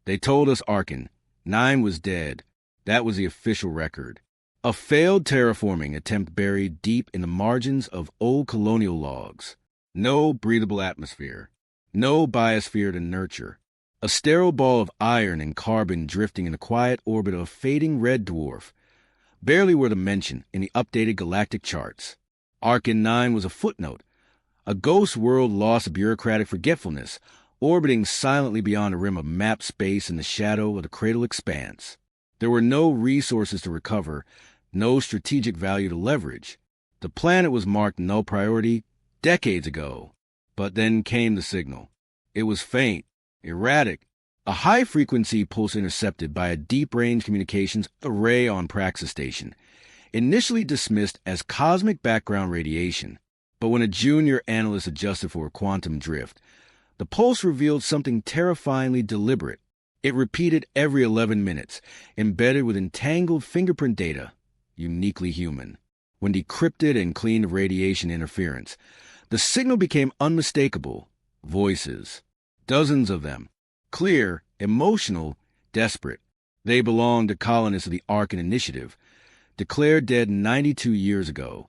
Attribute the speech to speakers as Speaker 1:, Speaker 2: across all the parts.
Speaker 1: They told us Arken-9 was dead. That was the official record. A failed terraforming attempt buried deep in the margins of old colonial logs. No breathable atmosphere. No biosphere to nurture. A sterile ball of iron and carbon drifting in the quiet orbit of a fading red dwarf. Barely worth a mention in the updated galactic charts. Arken-9 was a footnote, a ghost world lost to bureaucratic forgetfulness, orbiting silently beyond the rim of mapped space in the shadow of the cradle expanse. There were no resources to recover, no strategic value to leverage. The planet was marked null priority decades ago. But then came the signal. It was faint, erratic, a high-frequency pulse intercepted by a deep-range communications array on Praxis Station, initially dismissed as cosmic background radiation. But when a junior analyst adjusted for a quantum drift, the pulse revealed something terrifyingly deliberate. It repeated every 11 minutes, embedded with entangled fingerprint data, uniquely human. When decrypted and cleaned of radiation interference, the signal became unmistakable. Voices. Dozens of them. Clear, emotional, desperate. They belonged to colonists of the Arken Initiative, declared dead 92 years ago.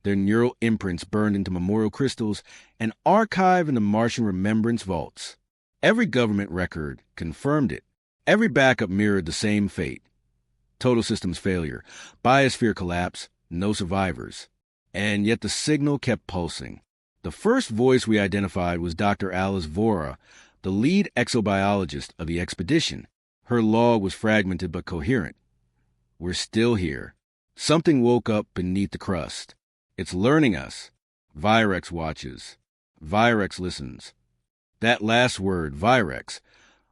Speaker 1: Their neural imprints burned into memorial crystals and archived in the Martian remembrance vaults. Every government record confirmed it. Every backup mirrored the same fate. Total systems failure, biosphere collapse, no survivors. And yet the signal kept pulsing. The first voice we identified was Dr. Alice Vora, the lead exobiologist of the expedition. Her log was fragmented but coherent. We're still here. Something woke up beneath the crust. It's learning us. Virex watches. Virex listens. That last word, Virex,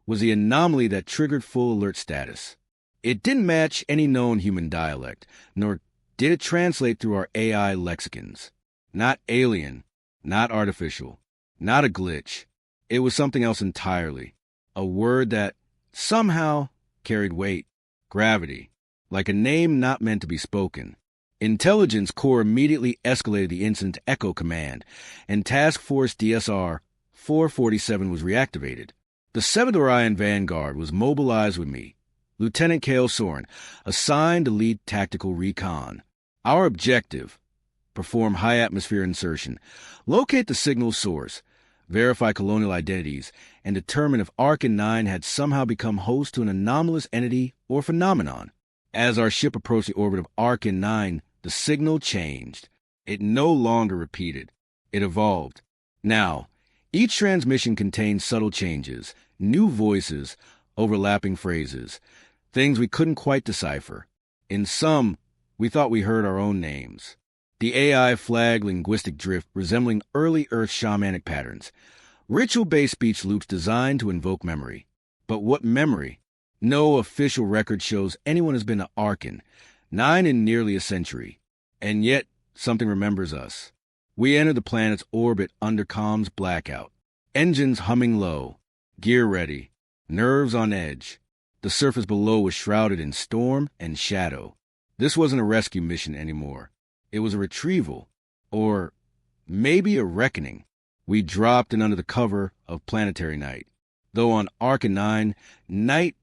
Speaker 1: was the anomaly that triggered full alert status. It didn't match any known human dialect, nor did it translate through our AI lexicons. Not alien, not artificial, not a glitch. It was something else entirely. A word that somehow carried weight, gravity, like a name not meant to be spoken. Intelligence Corps immediately escalated the incident to Echo Command, and Task Force DSR 447 was reactivated. The 7th Orion Vanguard was mobilized with me, Lieutenant Kael Soren, assigned to lead tactical recon. Our objective: perform high-atmosphere insertion, locate the signal source, verify colonial identities, and determine if Arken-9 had somehow become host to an anomalous entity or phenomenon. As our ship approached the orbit of Arken-9, the signal changed. It no longer repeated. It evolved. Now, each transmission contained subtle changes, new voices, overlapping phrases, things we couldn't quite decipher. In some, we thought we heard our own names. The AI flagged linguistic drift resembling early Earth shamanic patterns, ritual-based speech loops designed to invoke memory. But what memory? No official record shows anyone has been to Arken-9 in nearly a century. And yet, something remembers us. We entered the planet's orbit under comms blackout. Engines humming low, gear ready, nerves on edge. The surface below was shrouded in storm and shadow. This wasn't a rescue mission anymore. It was a retrieval, or maybe a reckoning. We dropped in under the cover of planetary night. Though on Arken-9, night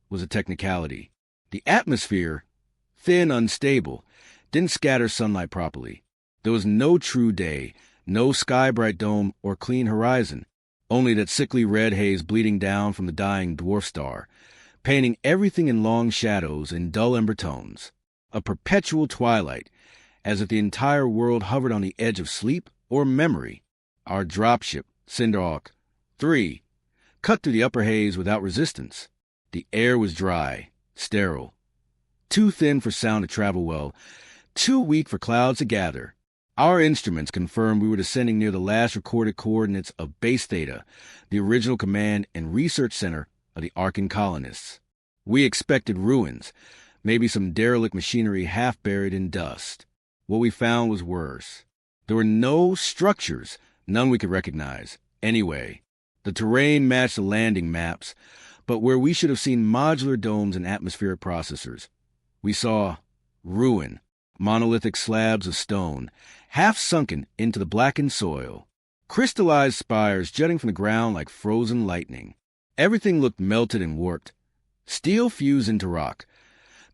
Speaker 1: was a technicality. The atmosphere, thin, unstable, didn't scatter sunlight properly. There was no true day, no sky-bright dome or clean horizon, only that sickly red haze bleeding down from the dying dwarf star, painting everything in long shadows and dull ember tones. A perpetual twilight, as if the entire world hovered on the edge of sleep or memory. Our dropship, Cinderhawk 3, cut through the upper haze without resistance. The air was dry, sterile, too thin for sound to travel well, too weak for clouds to gather. Our instruments confirmed we were descending near the last recorded coordinates of Base Theta, the original command and research center of the Arken colonists. We expected ruins, maybe some derelict machinery half buried in dust. What we found was worse. There were no structures, none we could recognize. Anyway, the terrain matched the landing maps, but where we should have seen modular domes and atmospheric processors, we saw ruin, monolithic slabs of stone, half sunken into the blackened soil, crystallized spires jutting from the ground like frozen lightning. Everything looked melted and warped. Steel fused into rock.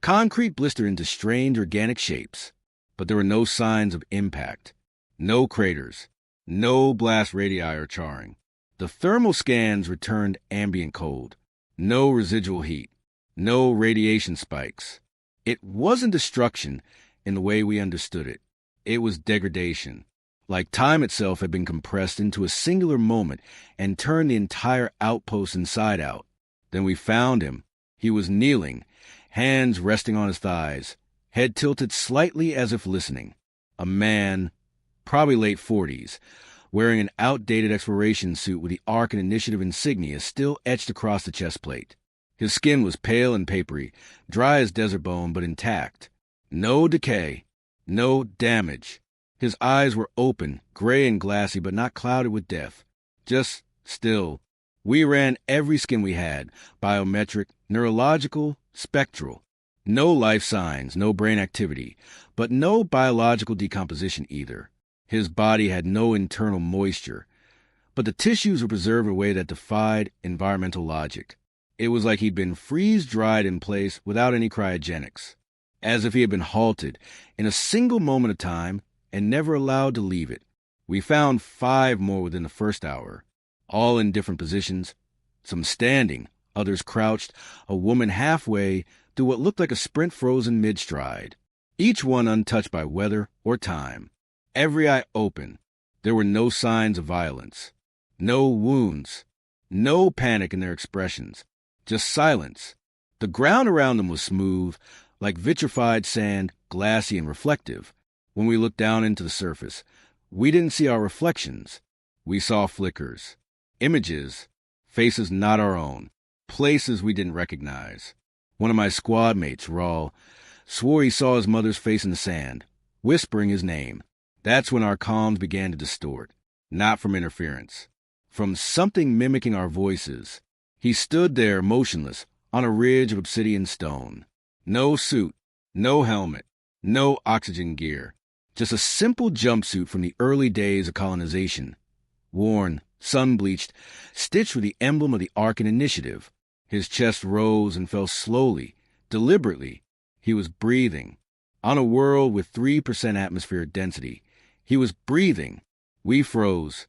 Speaker 1: Concrete blistered into strange organic shapes. But there were no signs of impact. No craters. No blast radii or charring. The thermal scans returned ambient cold. No residual heat. No radiation spikes. It wasn't destruction in the way we understood it. It was degradation. Like time itself had been compressed into a singular moment and turned the entire outpost inside out. Then we found him. He was kneeling, hands resting on his thighs, head tilted slightly as if listening. A man, probably late 40s, wearing an outdated exploration suit with the Arken Initiative insignia still etched across the chest plate. His skin was pale and papery, dry as desert bone, but intact. No decay, no damage. His eyes were open, gray and glassy, but not clouded with death. Just still. We ran every scan we had, biometric, neurological, spectral. No life signs, no brain activity, but no biological decomposition either. His body had no internal moisture, but the tissues were preserved in a way that defied environmental logic. It was like he'd been freeze-dried in place without any cryogenics, as if he had been halted in a single moment of time and never allowed to leave it. We found 5 more within the first hour, all in different positions, some standing, others crouched, a woman halfway through what looked like a sprint frozen mid-stride, each one untouched by weather or time. Every eye open. There were no signs of violence, no wounds, no panic in their expressions, just silence. The ground around them was smooth, like vitrified sand, glassy and reflective. When we looked down into the surface, we didn't see our reflections. We saw flickers, images, faces not our own, places we didn't recognize. One of my squad mates, Raul, swore he saw his mother's face in the sand, whispering his name. That's when our comms began to distort, not from interference, from something mimicking our voices. He stood there motionless on a ridge of obsidian stone. No suit, no helmet, no oxygen gear. Just a simple jumpsuit from the early days of colonization. Worn, sun-bleached, stitched with the emblem of the Arken Initiative. His chest rose and fell slowly, deliberately. He was breathing. On a world with 3% atmospheric density, he was breathing. We froze.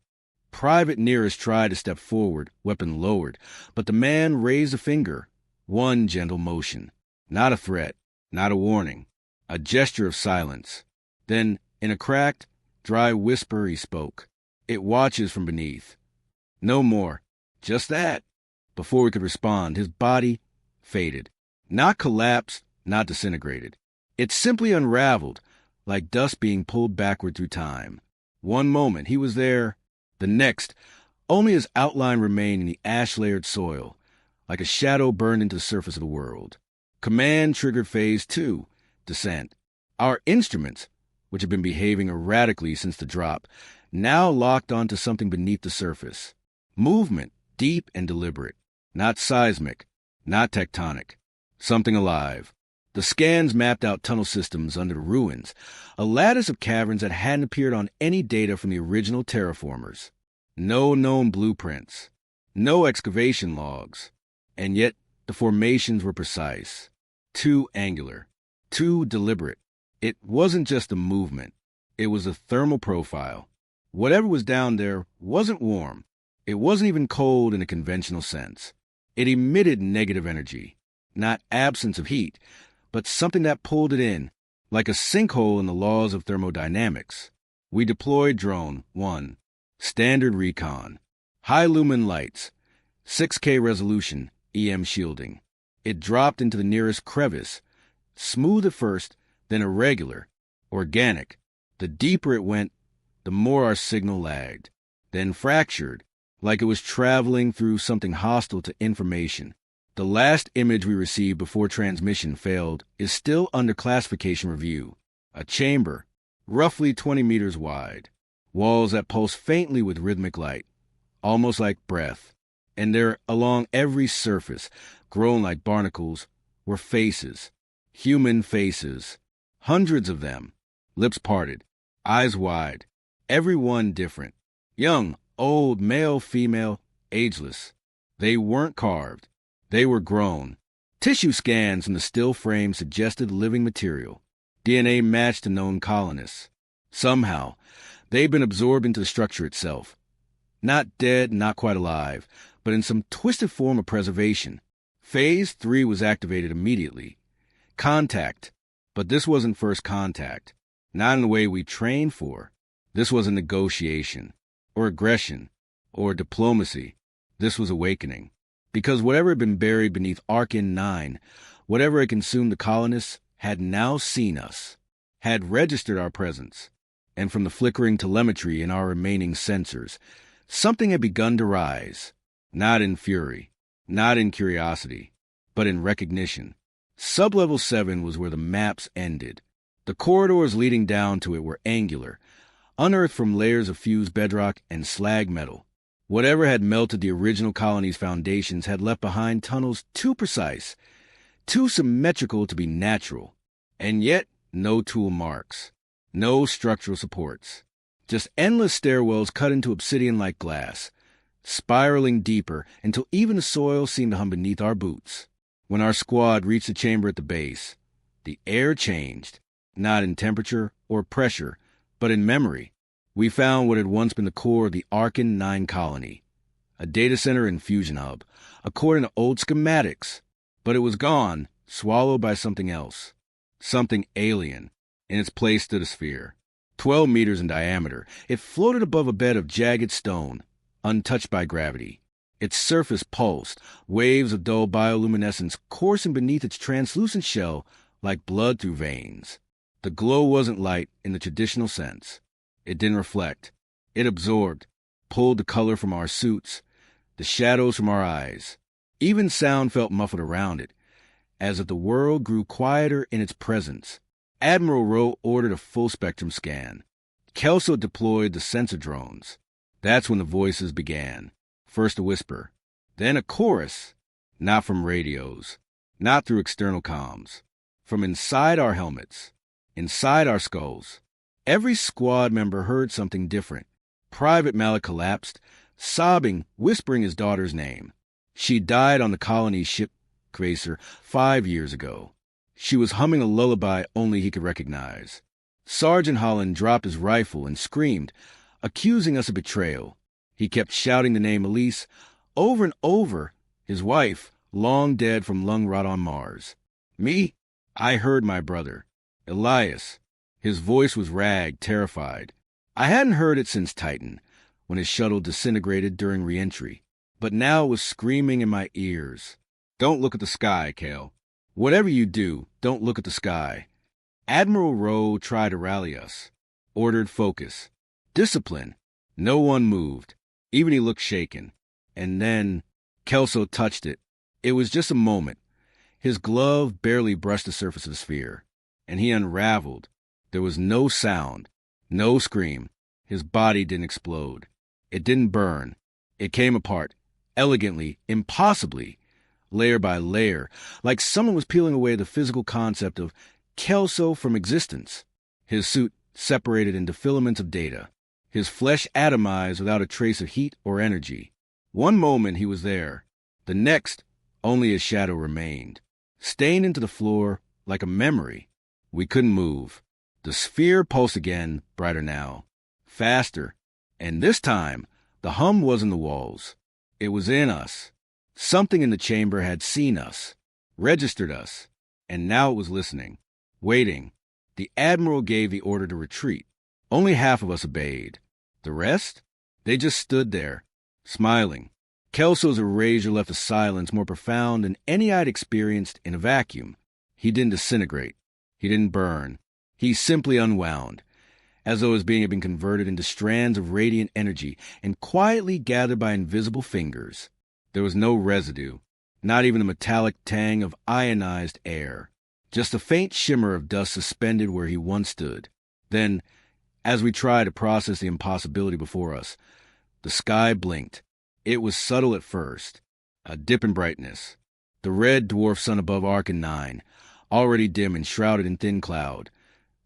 Speaker 1: Private Nearest tried to step forward, weapon lowered, but the man raised a finger. One gentle motion. Not a threat, not a warning. A gesture of silence. Then, in a cracked, dry whisper, he spoke. It watches from beneath. No more. Just that. Before we could respond, his body faded. Not collapsed, not disintegrated. It simply unraveled, like dust being pulled backward through time. One moment he was there, the next, only his outline remained in the ash-layered soil, like a shadow burned into the surface of the world. Command triggered phase 2, descent. Our instruments, which had been behaving erratically since the drop, now locked onto something beneath the surface. Movement, deep and deliberate. Not seismic, not tectonic. Something alive. The scans mapped out tunnel systems under the ruins, a lattice of caverns that hadn't appeared on any data from the original terraformers. No known blueprints, no excavation logs, and yet the formations were precise, too angular, too deliberate. It wasn't just a movement, it was a thermal profile. Whatever was down there wasn't warm. It wasn't even cold in a conventional sense. It emitted negative energy, not absence of heat, but something that pulled it in, like a sinkhole in the laws of thermodynamics. We deployed Drone 1, standard recon, high lumen lights, 6K resolution, EM shielding. It dropped into the nearest crevice, smooth at first, then irregular, organic. The deeper it went, the more our signal lagged, then fractured, like it was traveling through something hostile to information. The last image we received before transmission failed is still under classification review. A chamber, roughly 20 meters wide. Walls that pulse faintly with rhythmic light, almost like breath. And there, along every surface, grown like barnacles, were faces. Human faces. Hundreds of them. Lips parted. Eyes wide. Every one different. Young, old, male, female, ageless. They weren't carved. They were grown. Tissue scans from the still frame suggested living material. DNA matched to known colonists. Somehow, they'd been absorbed into the structure itself. Not dead, not quite alive, but in some twisted form of preservation. Phase 3 was activated immediately. Contact. But this wasn't first contact. Not in the way we trained for. This wasn't negotiation, or aggression, or diplomacy. This was awakening. Because whatever had been buried beneath Arken-9, whatever had consumed the colonists, had now seen us, had registered our presence. And from the flickering telemetry in our remaining sensors, something had begun to rise. Not in fury, not in curiosity, but in recognition. Sublevel 7 was where the maps ended. The corridors leading down to it were angular, unearthed from layers of fused bedrock and slag metal. Whatever had melted the original colony's foundations had left behind tunnels too precise, too symmetrical to be natural. And yet, no tool marks, no structural supports. Just endless stairwells cut into obsidian like glass, spiraling deeper until even the soil seemed to hum beneath our boots. When our squad reached the chamber at the base, the air changed, not in temperature or pressure, but in memory. We found what had once been the core of the Arken-9 colony, a data center and fusion hub, according to old schematics. But it was gone, swallowed by something else, something alien. In its place stood a sphere, 12 meters in diameter. It floated above a bed of jagged stone, untouched by gravity. Its surface pulsed, waves of dull bioluminescence coursing beneath its translucent shell like blood through veins. The glow wasn't light in the traditional sense. It didn't reflect. It absorbed, pulled the color from our suits, the shadows from our eyes. Even sound felt muffled around it, as if the world grew quieter in its presence. Admiral Rowe ordered a full-spectrum scan. Kelso deployed the sensor drones. That's when the voices began. First a whisper, then a chorus, not from radios, not through external comms, from inside our helmets, inside our skulls. Every squad member heard something different. Private Malik collapsed, sobbing, whispering his daughter's name. She died on the colony ship Cracer 5 years ago. She was humming a lullaby only he could recognize. Sergeant Holland dropped his rifle and screamed, accusing us of betrayal. He kept shouting the name Elise over and over, his wife, long dead from lung rot on Mars. Me? I heard my brother, Elias. His voice was ragged, terrified. I hadn't heard it since Titan, when his shuttle disintegrated during re-entry. But now it was screaming in my ears. Don't look at the sky, Kael. Whatever you do, don't look at the sky. Admiral Rowe tried to rally us. Ordered focus. Discipline. No one moved. Even he looked shaken. And then Kelso touched it. It was just a moment. His glove barely brushed the surface of the sphere. And he unraveled. There was no sound, no scream. His body didn't explode. It didn't burn. It came apart, elegantly, impossibly, layer by layer, like someone was peeling away the physical concept of Kelso from existence. His suit separated into filaments of data. His flesh atomized without a trace of heat or energy. One moment he was there. The next, only his shadow remained, stained into the floor like a memory. We couldn't move. The sphere pulsed again, brighter now, faster. And this time, the hum wasn't the walls. It was in us. Something in the chamber had seen us, registered us, and now it was listening, waiting. The Admiral gave the order to retreat. Only half of us obeyed. The rest? They just stood there, smiling. Kelso's erasure left a silence more profound than any I'd experienced in a vacuum. He didn't disintegrate. He didn't burn. He simply unwound, as though his being had been converted into strands of radiant energy and quietly gathered by invisible fingers. There was no residue, not even the metallic tang of ionized air, just a faint shimmer of dust suspended where he once stood. Then, as we tried to process the impossibility before us, the sky blinked. It was subtle at first, a dip in brightness. The red dwarf sun above Arken-9, already dim and shrouded in thin cloud,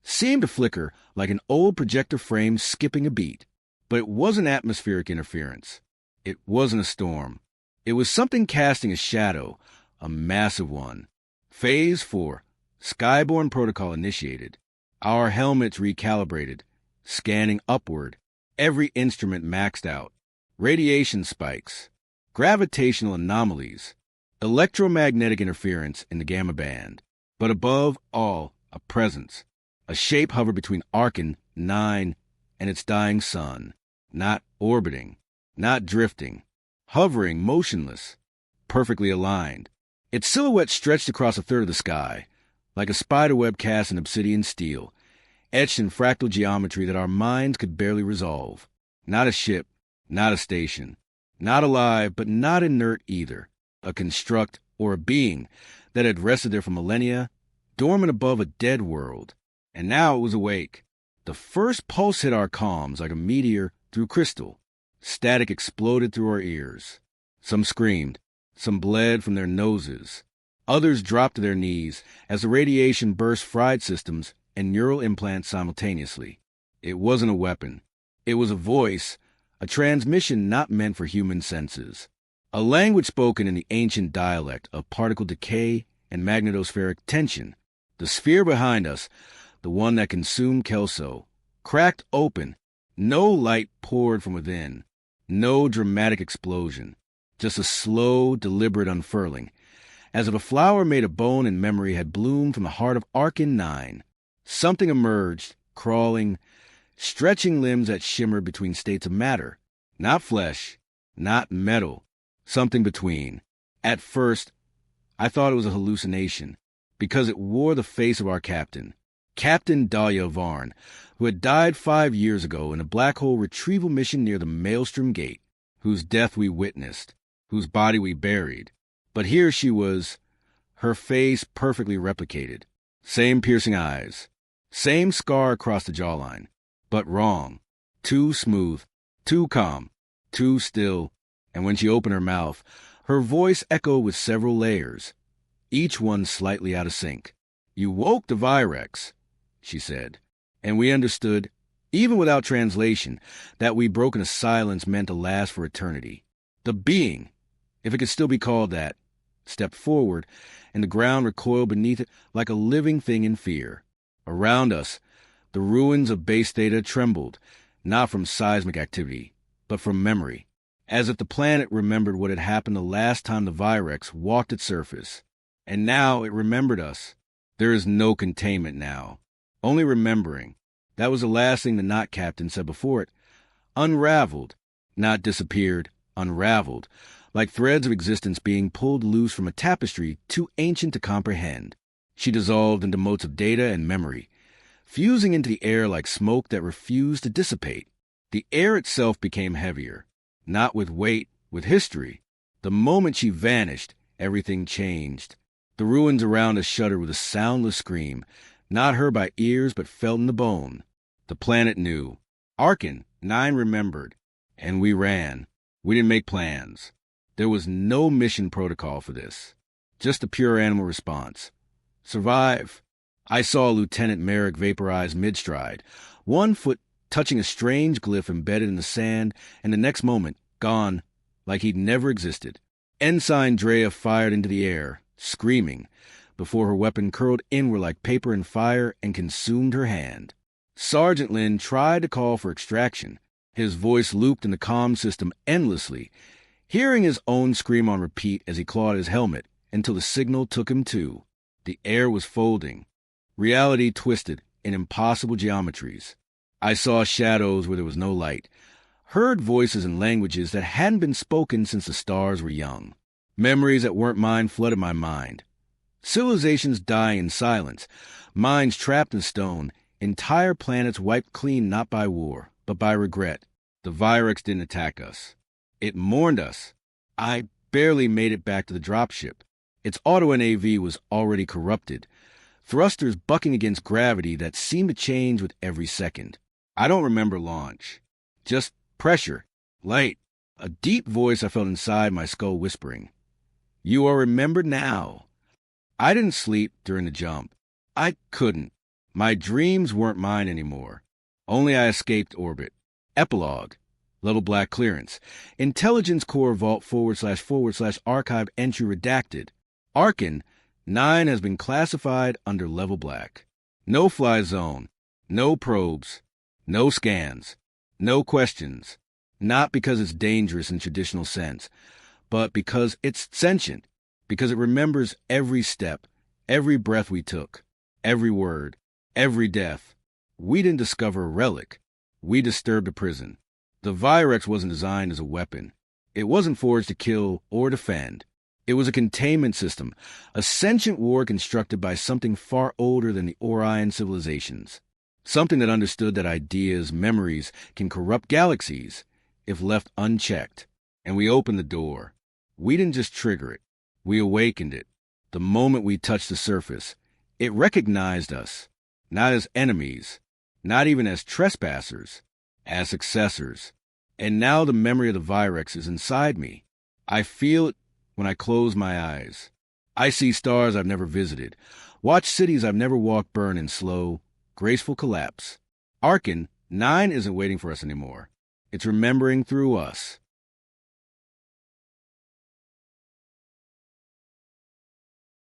Speaker 1: seemed to flicker like an old projector frame skipping a beat. But it wasn't atmospheric interference. It wasn't a storm. It was something casting a shadow, a massive one. Phase 4. Skyborne Protocol initiated. Our helmets recalibrated. Scanning upward. Every instrument maxed out. Radiation spikes. Gravitational anomalies. Electromagnetic interference in the gamma band. But above all, a presence. A shape hovered between Arken-9 and its dying sun. Not orbiting. Not drifting. Hovering, motionless. Perfectly aligned. Its silhouette stretched across a third of the sky, like a spiderweb cast in obsidian steel, etched in fractal geometry that our minds could barely resolve. Not a ship, not a station. Not alive, but not inert either. A construct or a being that had rested there for millennia, dormant above a dead world. And now it was awake. The first pulse hit our comms like a meteor through crystal. Static exploded through our ears. Some screamed. Some bled from their noses. Others dropped to their knees as the radiation burst fried systems and neural implants simultaneously. It wasn't a weapon. It was a voice, a transmission not meant for human senses. A language spoken in the ancient dialect of particle decay and magnetospheric tension. The sphere behind us, the one that consumed Kelso, cracked open. No light poured from within. No dramatic explosion. Just a slow, deliberate unfurling, as if a flower made of bone and memory had bloomed from the heart of Arken-9. Something emerged, crawling, stretching limbs that shimmered between states of matter. Not flesh, not metal, something between. At first, I thought it was a hallucination, because it wore the face of our captain, Captain Dahlia Varn, who had died 5 years ago in a black hole retrieval mission near the Maelstrom Gate, whose death we witnessed, whose body we buried. But here she was, her face perfectly replicated. Same piercing eyes, same scar across the jawline, but wrong. Too smooth, too calm, too still, and when she opened her mouth, her voice echoed with several layers, each one slightly out of sync. "You woke the Virex," she said, and we understood, even without translation, that we'd broken a silence meant to last for eternity. The being, if it could still be called that, stepped forward, and the ground recoiled beneath it like a living thing in fear. Around us, the ruins of base theta trembled, not from seismic activity, but from memory, as if the planet remembered what had happened the last time the Virex walked its surface. And now it remembered us. There is no containment now, only remembering. That was the last thing the Not Captain said before it. Unraveled, not disappeared, unraveled, like threads of existence being pulled loose from a tapestry too ancient to comprehend. She dissolved into motes of data and memory, fusing into the air like smoke that refused to dissipate. The air itself became heavier, not with weight, with history. The moment she vanished, everything changed. The ruins around us shuddered with a soundless scream, not heard by ears but felt in the bone. The planet knew. Arken-9 remembered. And we ran. We didn't make plans. There was no mission protocol for this. Just a pure animal response. Survive. I saw Lieutenant Merrick vaporize mid-stride, one foot touching a strange glyph embedded in the sand, and the next moment, gone, like he'd never existed. Ensign Drea fired into the air, screaming, before her weapon curled inward like paper in fire and consumed her hand. Sergeant Lin tried to call for extraction. His voice looped in the comm system endlessly, hearing his own scream on repeat as he clawed his helmet until the signal took him to. The air was folding. Reality twisted in impossible geometries. I saw shadows where there was no light, heard voices in languages that hadn't been spoken since the stars were young. Memories that weren't mine flooded my mind. Civilizations dying in silence, minds trapped in stone, entire planets wiped clean not by war, but by regret. The Virex didn't attack us. It mourned us. I barely made it back to the dropship. Its auto-NAV was already corrupted, thrusters bucking against gravity that seemed to change with every second. I don't remember launch. Just pressure, light, a deep voice I felt inside my skull whispering, "You are remembered now." I didn't sleep during the jump. I couldn't. My dreams weren't mine anymore. Only I escaped orbit. Epilogue. Level black clearance. Intelligence Core Vault // archive entry redacted. Arken-9 has been classified under level black. No fly zone. No probes. No scans. No questions. Not because it's dangerous in traditional sense, but because it's sentient. Because it remembers every step, every breath we took, every word, every death. We didn't discover a relic. We disturbed a prison. The Virex wasn't designed as a weapon. It wasn't forged to kill or defend. It was a containment system, a sentient war constructed by something far older than the Orion civilizations. Something that understood that ideas, memories, can corrupt galaxies if left unchecked. And we opened the door. We didn't just trigger it. We awakened it. The moment we touched the surface, it recognized us, not as enemies, not even as trespassers, as successors. And now the memory of the Virex is inside me. I feel it when I close my eyes. I see stars I've never visited, watch cities I've never walked burn in slow, graceful collapse. Arken-9 isn't waiting for us anymore. It's remembering through us.